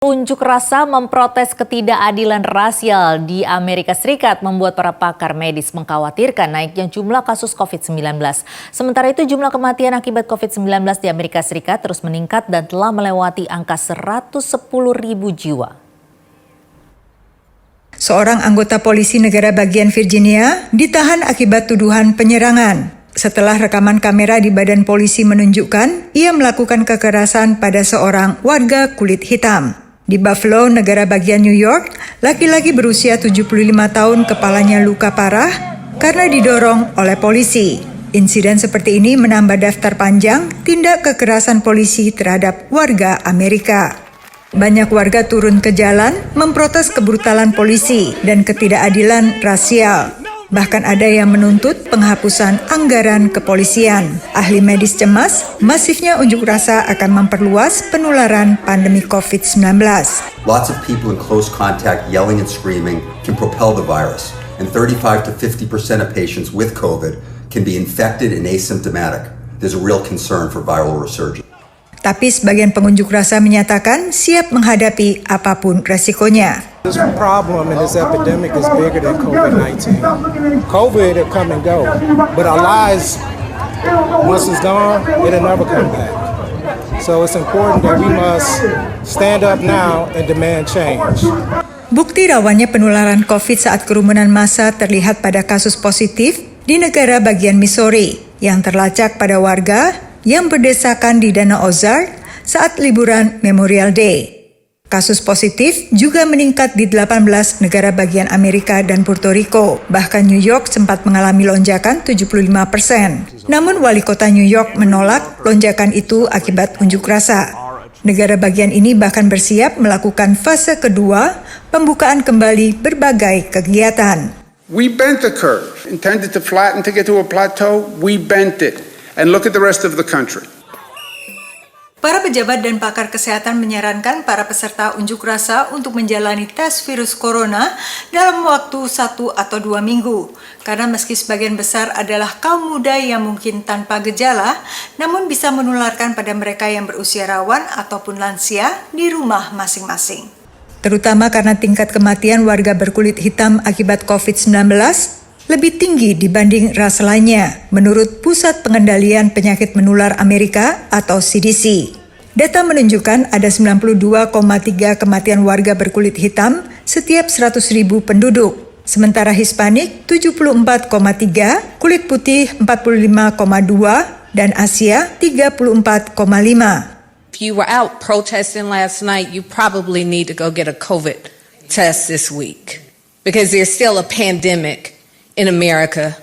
Unjuk rasa memprotes ketidakadilan rasial di Amerika Serikat membuat para pakar medis mengkhawatirkan naiknya jumlah kasus COVID-19. Sementara itu jumlah kematian akibat COVID-19 di Amerika Serikat terus meningkat dan telah melewati angka 110.000 jiwa. Seorang anggota polisi negara bagian Virginia ditahan akibat tuduhan penyerangan. Setelah rekaman kamera di badan polisi menunjukkan ia melakukan kekerasan pada seorang warga kulit hitam. Di Buffalo, negara bagian New York, laki-laki berusia 75 tahun kepalanya luka parah karena didorong oleh polisi. Insiden seperti ini menambah daftar panjang tindak kekerasan polisi terhadap warga Amerika. Banyak warga turun ke jalan memprotes kebrutalan polisi dan ketidakadilan rasial. Bahkan ada yang menuntut penghapusan anggaran kepolisian. Ahli medis cemas, masifnya unjuk rasa akan memperluas penularan pandemi COVID-19. Lots of people in close contact yelling and screaming can propel the virus. And 35 to 50% of patients with COVID can be infected and asymptomatic. There's a real concern for viral resurgence. Tapi sebagian pengunjuk rasa menyatakan siap menghadapi apapun resikonya. This problem and this epidemic is bigger than COVID-19. COVID will come and go, but our lives, once it's gone, it'll never come back. So it's important that we must stand up now and demand change. Bukti rawannya penularan COVID saat kerumunan massa terlihat pada kasus positif di negara bagian Missouri yang terlacak pada warga yang berdesakan di Danau Ozark saat liburan Memorial Day. Kasus positif juga meningkat di 18 negara bagian Amerika dan Puerto Rico. Bahkan New York sempat mengalami lonjakan 75%. Namun wali kota New York menolak lonjakan itu akibat unjuk rasa. Negara bagian ini bahkan bersiap melakukan fase kedua pembukaan kembali berbagai kegiatan. We bent the curve, intended to flatten to get to a plateau, we bent it. And look at the rest of the country. Para pejabat dan pakar kesehatan menyarankan para peserta unjuk rasa untuk menjalani tes virus corona dalam waktu 1 atau 2 minggu. Karena meski sebagian besar adalah kaum muda yang mungkin tanpa gejala, namun bisa menularkan pada mereka yang berusia rawan ataupun lansia di rumah masing-masing. Terutama karena tingkat kematian warga berkulit hitam akibat COVID-19 lebih tinggi dibanding ras lainnya, menurut Pusat Pengendalian Penyakit Menular Amerika atau CDC. Data menunjukkan ada 92,3 kematian warga berkulit hitam setiap 100.000 penduduk. Sementara Hispanik 74,3, kulit putih 45,2, dan Asia 34,5. If you were out protesting last night, you probably need to go get a COVID test this week because there's still a pandemic in America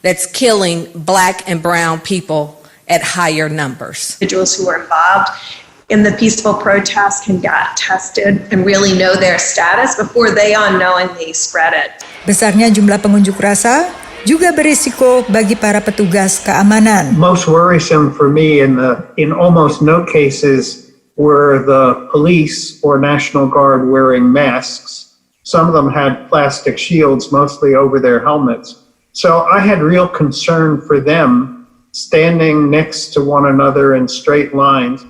that's killing Black and brown people at higher numbers. Individuals who are involved in the peaceful protest can get tested and really know their status before they unknowingly spread it. Besarnya jumlah pengunjuk rasa juga berisiko bagi para petugas keamanan. Most worrisome for me in almost no cases were the police or National Guard wearing masks. Some of them had plastic shields, mostly over their helmets. So I had real concern for them standing next to one another in straight lines.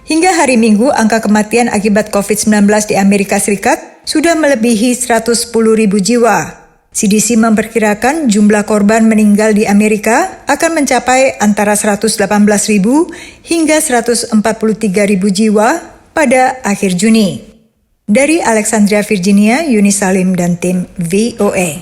Hingga hari Minggu, angka kematian akibat COVID-19 di Amerika Serikat sudah melebihi 110.000 jiwa. CDC memperkirakan jumlah korban meninggal di Amerika akan mencapai antara 118.000 hingga 143.000 jiwa pada akhir Juni. Dari Alexandria, Virginia, Yuni Salim dan tim VOA.